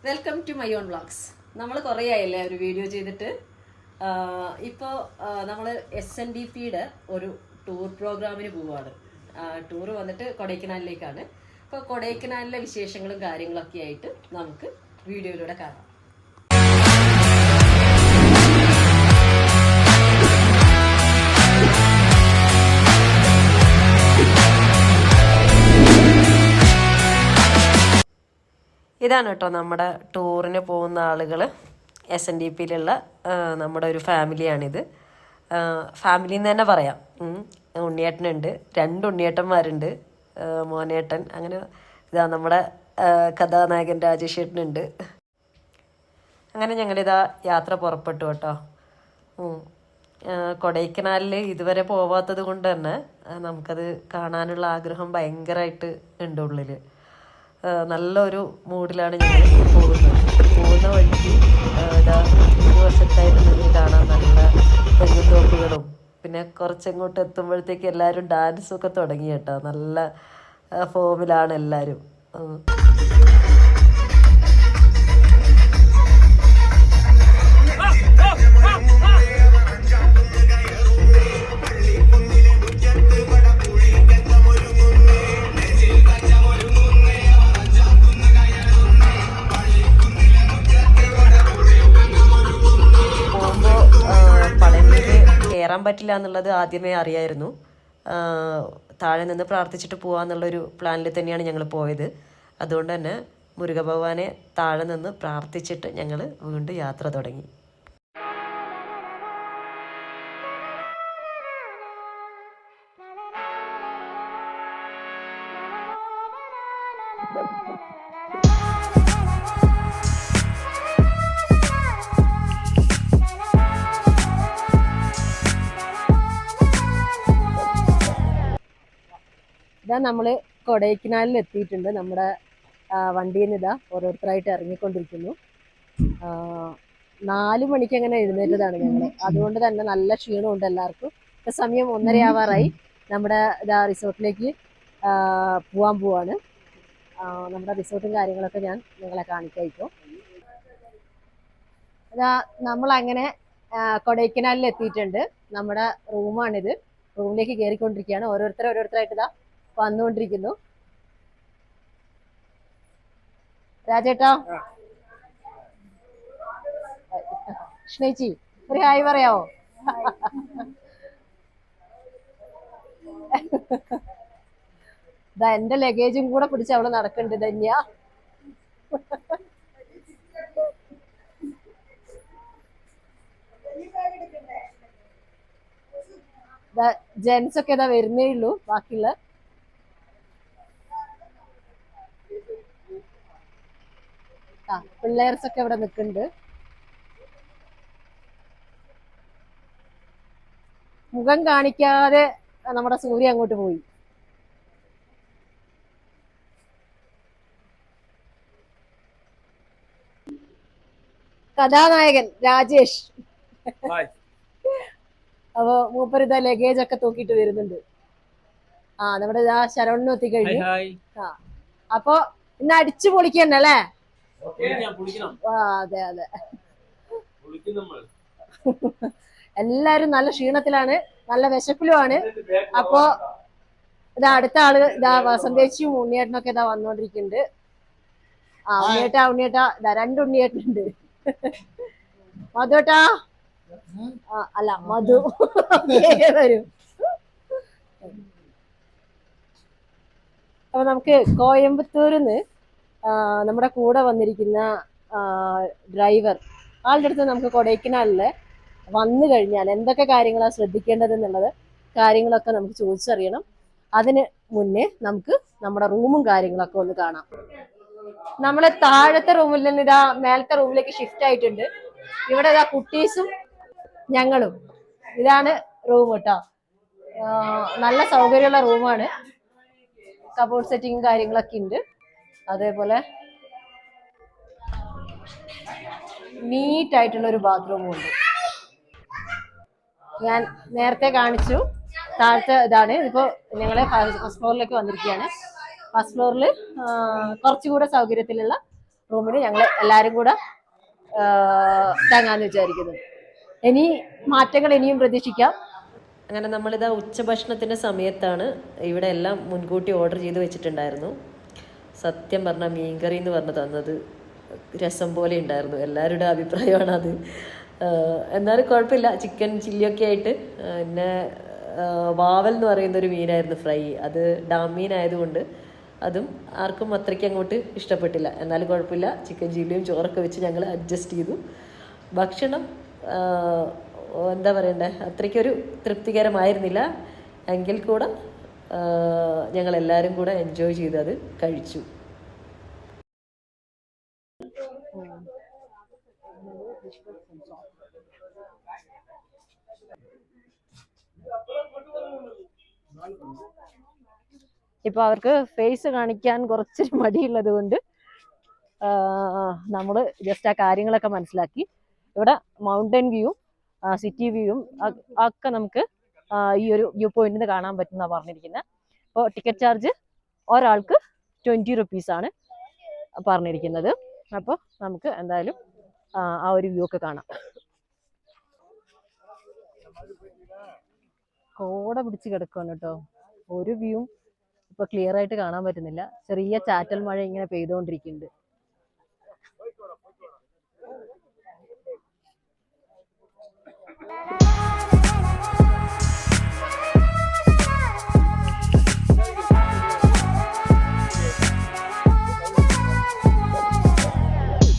Welcome to my own vlogs. നമ്മൾ കുറേ ആയില്ലേ ഒരു വീഡിയോ ചെയ്തിട്ട്. ഇപ്പോൾ നമ്മൾ SNDPയുടെ ഒരു ടൂർ പ്രോഗ്രാമിന് പോവുകയാണ്. ടൂർ വന്നിട്ട് കൊടൈക്കനാലിലേക്കാണ്. അപ്പോൾ കൊടൈക്കനാലിലെ വിശേഷങ്ങളും കാര്യങ്ങളൊക്കെ ആയിട്ട് നമുക്ക് വീഡിയോയിലൂടെ കാണാം. ഇതാണ് കേട്ടോ നമ്മുടെ ടൂറിന് പോകുന്ന ആളുകൾ. SNDPയിലുള്ള നമ്മുടെ ഒരു ഫാമിലിയാണിത്. ഫാമിലി എന്ന് തന്നെ പറയാം. ഉണ്ണിയേട്ടനുണ്ട്, 2 ഉണ്ണിയേട്ടന്മാരുണ്ട്, മോനേട്ടൻ, അങ്ങനെ ഇതാ നമ്മുടെ കഥാനായകൻ രാജേഷ് ഏട്ടനുണ്ട്. അങ്ങനെ ഞങ്ങളിതാ യാത്ര പുറപ്പെട്ടു കേട്ടോ. കൊടൈക്കനാലിൽ ഇതുവരെ പോവാത്തത് കൊണ്ട് തന്നെ നമുക്കത് കാണാനുള്ള ആഗ്രഹം ഭയങ്കരമായിട്ട് ഉണ്ട് ഉള്ളിൽ. നല്ലൊരു മൂഡിലാണ് ഞങ്ങൾ പോകുന്ന വഴിക്ക് ഇതാ വശത്തായിട്ട് കാണാൻ നല്ല തെങ്ങുതോപ്പുകളും, പിന്നെ കുറച്ചങ്ങോട്ട് എത്തുമ്പോഴത്തേക്ക് എല്ലാവരും ഡാൻസൊക്കെ തുടങ്ങി കേട്ടോ. നല്ല ഫോമിലാണ് എല്ലാവരും. കയറാൻ പറ്റില്ല എന്നുള്ളത് ആദ്യമേ അറിയായിരുന്നു. താഴെ നിന്ന് പ്രാർത്ഥിച്ചിട്ട് പോകാമെന്നുള്ളൊരു പ്ലാനിൽ തന്നെയാണ് ഞങ്ങൾ പോയത്. അതുകൊണ്ട് തന്നെ മുരുക ഭഗവാനെ താഴെ നിന്ന് പ്രാർത്ഥിച്ചിട്ട് ഞങ്ങൾ വീണ്ടും യാത്ര തുടങ്ങി. ഇതാ നമ്മൾ കൊടൈക്കനാലിൽ എത്തിയിട്ടുണ്ട്. നമ്മുടെ വണ്ടിയിൽ നിന്ന് ഇതാ ഓരോരുത്തരായിട്ട് ഇറങ്ങിക്കൊണ്ടിരിക്കുന്നു. 4 മണിക്ക് അങ്ങനെ എഴുന്നേറ്റതാണ് ഞങ്ങൾ. അതുകൊണ്ട് തന്നെ നല്ല ക്ഷീണമുണ്ട് എല്ലാവർക്കും. ഇപ്പം സമയം 1:30 ആവാറായി. നമ്മുടെ ഇതാ റിസോർട്ടിലേക്ക് പോവാൻ പോവാണ്. നമ്മുടെ റിസോർട്ടും കാര്യങ്ങളൊക്കെ ഞാൻ നിങ്ങളെ കാണിക്കാം. ഇപ്പോൾ ഇതാ നമ്മളങ്ങനെ കൊടൈക്കനാലിൽ എത്തിയിട്ടുണ്ട്. നമ്മുടെ റൂമാണിത്. റൂമിലേക്ക് കയറിക്കൊണ്ടിരിക്കുകയാണ്. ഓരോരുത്തരായിട്ട് ഇതാ വന്നുകൊണ്ടിരിക്കുന്നു. രാജേട്ടാ, സ്നേഹിച്ചി ഒരു ഹായ് പറയാവോ? ഇതാ എന്റെ ലഗേജും കൂടെ പിടിച്ച് അവള് നടക്കണ്ട്. ധന്യ ജെൻസ് ഒക്കെ ഇതാ വരുന്നേ ഉള്ളൂ. ബാക്കിയുള്ള പിള്ളേർസൊക്കെ ഇവിടെ നിൽക്കുന്നുണ്ട്. മുഖം കാണിക്കാതെ നമ്മുടെ സൂര്യ അങ്ങോട്ട് പോയി. കഥാനായകൻ രാജേഷ്. അപ്പൊ മൂപ്പരിതാ ലഗേജ് ഒക്കെ തൂക്കിയിട്ട് വരുന്നുണ്ട്. നമ്മുടെ ശരവണ്ണും എത്തിക്കഴിഞ്ഞു. അപ്പൊ ഇന്ന് അടിച്ചു പൊളിക്കന്നല്ലേ? അതെ അതെ, എല്ലാരും നല്ല ക്ഷീണത്തിലാണ്, നല്ല വിശപ്പിലുമാണ്. അപ്പൊ ഇതാ അടുത്ത ആള് ഇതാ വസന്തേച്ചിയും ഉണ്ണിയേട്ടനൊക്കെ ഇതാ വന്നോണ്ടിരിക്കുന്നുണ്ട്. ഉണ്ണിയേട്ടാ ഇതാ 2 ഉണ്ണിയേട്ടനുണ്ട്. മധുട്ടാ, അല്ല മധു വരും. അപ്പൊ നമുക്ക് കോയമ്പത്തൂരിന്ന് നമ്മുടെ കൂടെ വന്നിരിക്കുന്ന ഡ്രൈവർ ആളുടെ അടുത്ത് നമുക്ക് കൊടൈക്കനാലില് വന്നു കഴിഞ്ഞാൽ എന്തൊക്കെ കാര്യങ്ങളാണ് ശ്രദ്ധിക്കേണ്ടത് എന്നുള്ളത് കാര്യങ്ങളൊക്കെ നമുക്ക് ചോദിച്ചറിയണം. അതിന് മുന്നേ നമുക്ക് നമ്മുടെ റൂമും കാര്യങ്ങളൊക്കെ ഒന്ന് കാണാം. നമ്മള് താഴത്തെ റൂമിൽ നിന്ന് ഇതാ മേലത്തെ റൂമിലേക്ക് ഷിഫ്റ്റ് ആയിട്ടുണ്ട്. ഇവിടെ ഇതാ കുട്ടീസും ഞങ്ങളും. ഇതാണ് റൂം കേട്ടോ. നല്ല സൗകര്യമുള്ള റൂമാണ്. കബോർഡ് സെറ്റിങ്ങും കാര്യങ്ങളൊക്കെ ഉണ്ട്. അതേപോലെ നീറ്റ് ആയിട്ടുള്ള ഒരു ബാത്റൂമും ഉണ്ട്. ഞാൻ നേരത്തെ കാണിച്ചു താഴത്തെ ഇതാണ്. ഇപ്പോ ഞങ്ങള് ഫസ്റ്റ് ഫ്ലോറിലേക്ക് വന്നിരിക്കുകയാണ്. ഫസ്റ്റ് ഫ്ലോറിൽ കുറച്ചുകൂടെ സൗകര്യത്തിലുള്ള റൂമിൽ ഞങ്ങൾ എല്ലാവരും കൂടെ തങ്ങാന്ന് വിചാരിക്കുന്നു. ഇനി മാറ്റങ്ങൾ ഇനിയും പ്രതീക്ഷിക്കാം. അങ്ങനെ നമ്മളിതാ ഉച്ചഭക്ഷണത്തിൻ്റെ സമയത്താണ്. ഇവിടെ എല്ലാം മുൻകൂട്ടി ഓർഡർ ചെയ്ത് വെച്ചിട്ടുണ്ടായിരുന്നു. സത്യം പറഞ്ഞാൽ മീൻകറി എന്ന് പറഞ്ഞ് തന്നത് രസം പോലെ ഉണ്ടായിരുന്നു. എല്ലാവരുടെ അഭിപ്രായമാണ് അത്. എന്നാലും കുഴപ്പമില്ല. ചിക്കൻ ചില്ലിയൊക്കെ ആയിട്ട്. പിന്നെ വാവൽ എന്ന് പറയുന്നൊരു മീനായിരുന്നു ഫ്രൈ. അത് ഡാം മീനായതുകൊണ്ട് അതും ആർക്കും അത്രയ്ക്ക് അങ്ങോട്ട് ഇഷ്ടപ്പെട്ടില്ല. എന്നാലും കുഴപ്പമില്ല. ചിക്കൻ ചില്ലിയും ചോറൊക്കെ വെച്ച് ഞങ്ങൾ അഡ്ജസ്റ്റ് ചെയ്തു. ഭക്ഷണം എന്താ പറയണ്ടേ, അത്രയ്ക്കൊരു തൃപ്തികരമായിരുന്നില്ല. എങ്കിൽ കൂടെ ഞങ്ങളെല്ലാവരും കൂടെ എൻജോയ് ചെയ്ത് അത് കഴിച്ചു. ഇപ്പൊ അവർക്ക് ഫേസ് കാണിക്കാൻ കുറച്ചൊരു മടിയുള്ളത് കൊണ്ട് നമ്മൾ ജസ്റ്റ് ആ കാര്യങ്ങളൊക്കെ മനസ്സിലാക്കി. ഇവിടെ മൗണ്ടൻ വ്യൂവും സിറ്റി വ്യൂവും ഒക്കെ നമുക്ക് ഈ ഒരു വ്യൂ പോയിന്റിൽ നിന്ന് കാണാൻ പറ്റുന്ന പറഞ്ഞിരിക്കുന്നത്. അപ്പോൾ ടിക്കറ്റ് ചാർജ് ഒരാൾക്ക് 20 റുപ്പീസാണ് പറഞ്ഞിരിക്കുന്നത്. അപ്പോൾ നമുക്ക് എന്തായാലും ആ ഒരു വ്യൂ ഒക്കെ കാണാം. കോട പിടിച്ച് കിടക്കുകയാണ് കേട്ടോ. ഒരു വ്യൂ ഇപ്പൊ ക്ലിയർ ആയിട്ട് കാണാൻ പറ്റുന്നില്ല. ചെറിയ ചാറ്റൽ മഴ ഇങ്ങനെ പെയ്തുകൊണ്ടിരിക്കുന്നുണ്ട്.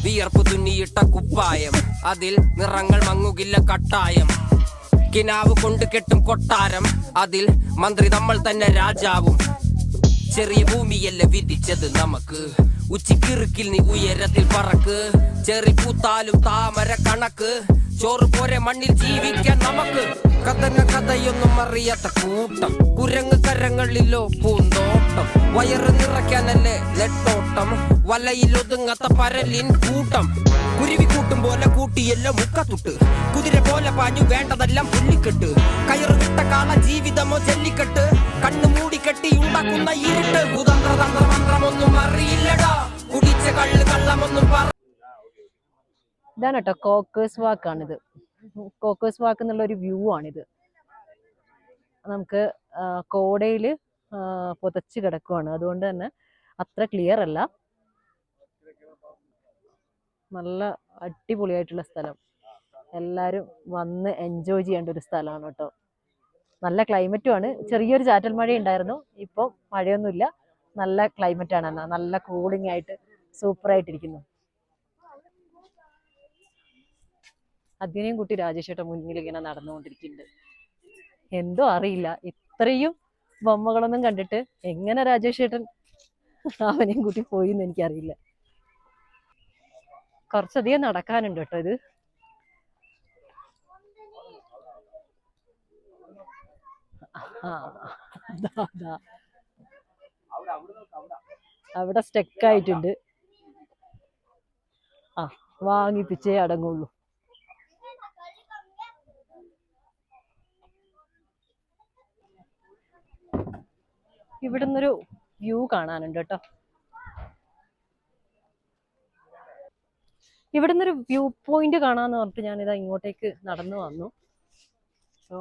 വിയർപ്പ് തുന്നിയിട്ട കുപ്പായം, അതിൽ നിറങ്ങൾ മങ്ങുകില്ല കട്ടായം. കിനാവ് കൊണ്ട് കെട്ടും കൊട്ടാരം, അതിൽ മന്ത്രി നമ്മൾ തന്നെ രാജാവും. ചെറിയ ഭൂമിയല്ല വിധിച്ചത് നമുക്ക്, ഉച്ചിക്കിറുക്കിൽ നീ ഉയരത്തിൽ പറക്ക്. ചെറി പൂത്താലും താമര കണക്ക്, ചോറ് പോരെ മണ്ണിൽ ജീവിക്കാൻ നമുക്ക്. കഥന കഥയൊന്നും അറിയാത്ത കൂട്ടം, കുരങ്ങ് കരങ്ങളിലോ പൂന്തോട്ടം. വയറ് നിറയ്ക്കാനല്ലേ നെട്ടോട്ടം, വലയിൽ ഒതുങ്ങാത്ത പരലിൻ കൂട്ടം. കുരുവി കൂട്ടും പോലെ കൂട്ടിയല്ലോ മുക്കത്തുട്ട്, കുതിര പോലെ പാഞ്ഞു വേണ്ടതെല്ലാം പുല്ലിക്കെട്ട്. കയറ് വിട്ട കാള ജീവിതമോ ജല്ലിക്കെട്ട്, കണ്ണു മൂടിക്കെട്ടി ഉണ്ടാക്കുന്ന ഇരുട്ട്. കുതന്ത്രതന്ത്രമന്ത്രമൊന്നും അറിയില്ലടാ, കുടിച്ച കള്ള് കള്ളമൊന്നും പറ. ഇതാണ് കേട്ടോ കോക്കേഴ്സ് വാക്കാണിത്. കോക്കേഴ്സ് വാക്ക് എന്നുള്ള ഒരു വ്യൂ ആണിത്. നമുക്ക് കോടയിൽ പുതച്ച് കിടക്കുവാണ്, അതുകൊണ്ട് തന്നെ അത്ര ക്ലിയർ അല്ല. നല്ല അടിപൊളിയായിട്ടുള്ള സ്ഥലം. എല്ലാവരും വന്ന് എൻജോയ് ചെയ്യേണ്ട ഒരു സ്ഥലമാണ് കേട്ടോ. നല്ല ക്ലൈമറ്റുമാണ്. ചെറിയൊരു ചാറ്റൽ മഴ ഉണ്ടായിരുന്നു, ഇപ്പോൾ മഴയൊന്നുമില്ല. നല്ല ക്ലൈമറ്റാണ്, നല്ല കൂളിംഗ് ആയിട്ട് സൂപ്പറായിട്ടിരിക്കുന്നു. അതിനെയും കൂട്ടി രാജേഷേട്ടൻ മുന്നിൽ ഇങ്ങനെ നടന്നുകൊണ്ടിരിക്കുന്നുണ്ട്. എന്തോ അറിയില്ല, ഇത്രയും ബൊമ്മകളൊന്നും കണ്ടിട്ട് എങ്ങനെ രാജേഷേട്ടൻ അവനെയും കൂട്ടി പോയി എന്ന് എനിക്കറിയില്ല. കുറച്ചധികം നടക്കാനുണ്ട് കേട്ടോ ഇത്. അവിടെ സ്റ്റെക്കായിട്ടുണ്ട്. വാങ്ങിപ്പിച്ചേ അടങ്ങുള്ളൂ. ഇവിടുന്നൊരു വ്യൂ കാണാനുണ്ട് കേട്ടോ. ഇവിടുന്നൊരു വ്യൂ പോയിന്റ് കാണാന്ന് പറഞ്ഞിട്ട് ഞാനിതാ ഇങ്ങോട്ടേക്ക് നടന്നു വന്നു. സോ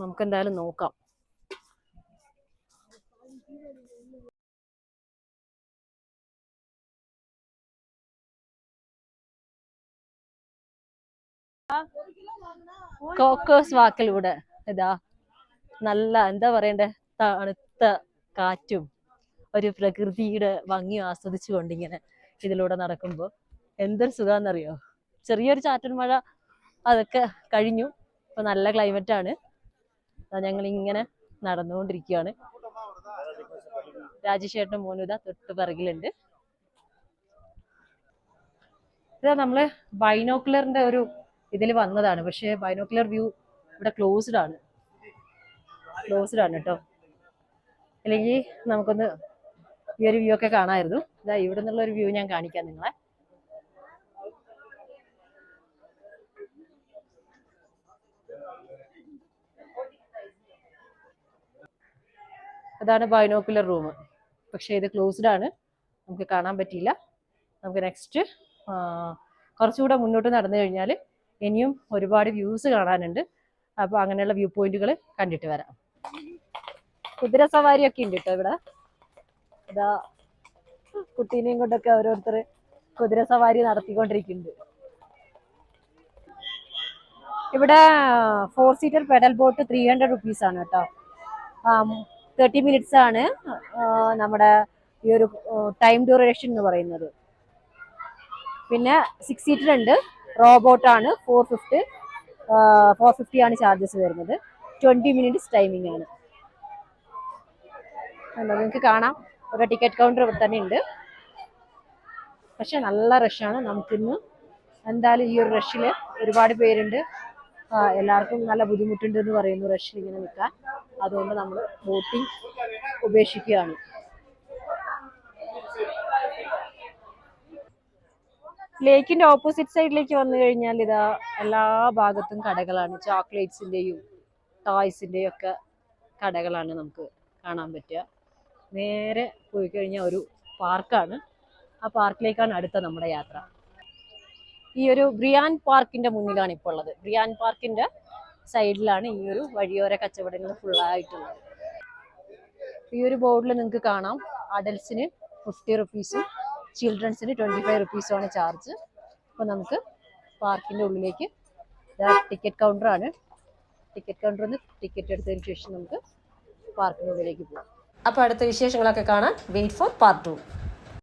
നമുക്കെന്തായാലും നോക്കാം. കോക്കേഴ്സ് വാക്കിലൂടെ ഇതാ നല്ല എന്താ പറയണ്ടേ, തണുത്ത കാറ്റും ഒരു പ്രകൃതിയുടെ ഭംഗി ആസ്വദിച്ചുകൊണ്ട് ഇങ്ങനെ ഇതിലൂടെ നടക്കുമ്പോൾ എന്തൊരു സുഖാന്നറിയോ. ചെറിയൊരു ചാറ്റൽ മഴ അതൊക്കെ കഴിഞ്ഞു. ഇപ്പൊ നല്ല ക്ലൈമറ്റ് ആണ്. ഞങ്ങൾ ഇങ്ങനെ നടന്നുകൊണ്ടിരിക്കുകയാണ്. രാജേഷേട്ടനും മോനും ഇതാ തൊട്ട് പിറകിലുണ്ട്. ഇതാ നമ്മള് ബൈനോക്കുലറിന്റെ ഒരു ഇതിൽ വന്നതാണ്, പക്ഷെ ബൈനോക്കുലർ വ്യൂ ഇവിടെ ക്ലോസ്ഡ് ആണ് കേട്ടോ. അല്ലെങ്കിൽ നമുക്കൊന്ന് ഈ ഒരു വ്യൂ ഒക്കെ കാണാമായിരുന്നു. ഇതാ ഇവിടെ നിന്നുള്ള ഒരു വ്യൂ ഞാൻ കാണിക്കാം നിങ്ങളെ. അതാണ് ബൈനോക്കുലർ റൂം. പക്ഷേ ഇത് ക്ലോസ്ഡ് ആണ്, നമുക്ക് കാണാൻ പറ്റിയില്ല. നമുക്ക് നെക്സ്റ്റ് കുറച്ചുകൂടെ മുന്നോട്ട് നടന്നു കഴിഞ്ഞാൽ ഇനിയും ഒരുപാട് വ്യൂസ് കാണാനുണ്ട്. അപ്പോൾ അങ്ങനെയുള്ള വ്യൂ പോയിന്റുകൾ കണ്ടിട്ട് വരാം. കുതിര സവാരിയൊക്കെ ഉണ്ട് കേട്ടോ ഇവിടെ. ഇതാ കുട്ടീനെയും കൊണ്ടൊക്കെ ഓരോരുത്തർ കുതിര സവാരി നടത്തിക്കൊണ്ടിരിക്കുന്നുണ്ട്. ഇവിടെ 4 സീറ്റർ പെഡൽ ബോട്ട് 300 റുപ്പീസ് ആണ് കേട്ടോ. 30 മിനിറ്റ്സ് ആണ് നമ്മുടെ ഈ ഒരു ടൈം ഡ്യൂറേഷൻ എന്ന് പറയുന്നത്. പിന്നെ 6 സീറ്റർ ഉണ്ട്, റോബോട്ടാണ്. 450 ആണ് ചാർജസ് വരുന്നത്. 20 മിനിറ്റ്സ് ടൈമിംഗ് ആണ്. നിങ്ങൾക്ക് കാണാം ഒരു ടിക്കറ്റ് കൗണ്ടർ ഇവിടെ തന്നെ ഉണ്ട്. പക്ഷെ നല്ല റഷാണ്. നമുക്കിന്ന് എന്തായാലും ഈ ഒരു റഷിൽ ഒരുപാട് പേരുണ്ട്. എല്ലാവർക്കും നല്ല ബുദ്ധിമുട്ടുണ്ട് എന്ന് പറയുന്നു റഷിൽ ഇങ്ങനെ നിൽക്കാൻ. അതുകൊണ്ട് നമ്മൾ ബോട്ടിംഗ് ഉപേക്ഷിക്കുകയാണ്. ലേക്കിന്റെ ഓപ്പോസിറ്റ് സൈഡിലേക്ക് വന്നു കഴിഞ്ഞാൽ ഇതാ എല്ലാ ഭാഗത്തും കടകളാണ്. ചോക്ലേറ്റ്സിന്റെയും ടോയ്സിന്റെയും ഒക്കെ കടകളാണ് നമുക്ക് കാണാൻ പറ്റുക. നേരെ പോയി കഴിഞ്ഞാൽ ഒരു പാർക്കാണ്. ആ പാർക്കിലേക്കാണ് അടുത്ത നമ്മുടെ യാത്ര. ഈ ഒരു ബ്രിയാൻ പാർക്കിന്റെ മുന്നിലാണ് ഇപ്പോൾ ഉള്ളത്. ബ്രിയാൻ പാർക്കിന്റെ സൈഡിലാണ് ഈ ഒരു വഴിയോര കച്ചവടങ്ങൾ ഫുള്ളായിട്ടുള്ളത്. ഈ ഒരു ബോർഡിൽ നിങ്ങൾക്ക് കാണാം അഡൽസിന് 50 റുപ്പീസും ചിൽഡ്രൻസിന് 25 റുപ്പീസുമാണ് ചാർജ്. അപ്പോൾ നമുക്ക് പാർക്കിന്റെ ഉള്ളിലേക്ക് ടിക്കറ്റ് കൗണ്ടറാണ്. ടിക്കറ്റ് കൗണ്ടറിൽ നിന്ന് ടിക്കറ്റ് എടുത്തതിന് ശേഷം നമുക്ക് പാർക്കിന്റെ ഉള്ളിലേക്ക് പോകാം. അപ്പോൾ അടുത്ത വിശേഷങ്ങളൊക്കെ കാണാൻ വെയിറ്റ് ഫോർ പാർട്ട് 2.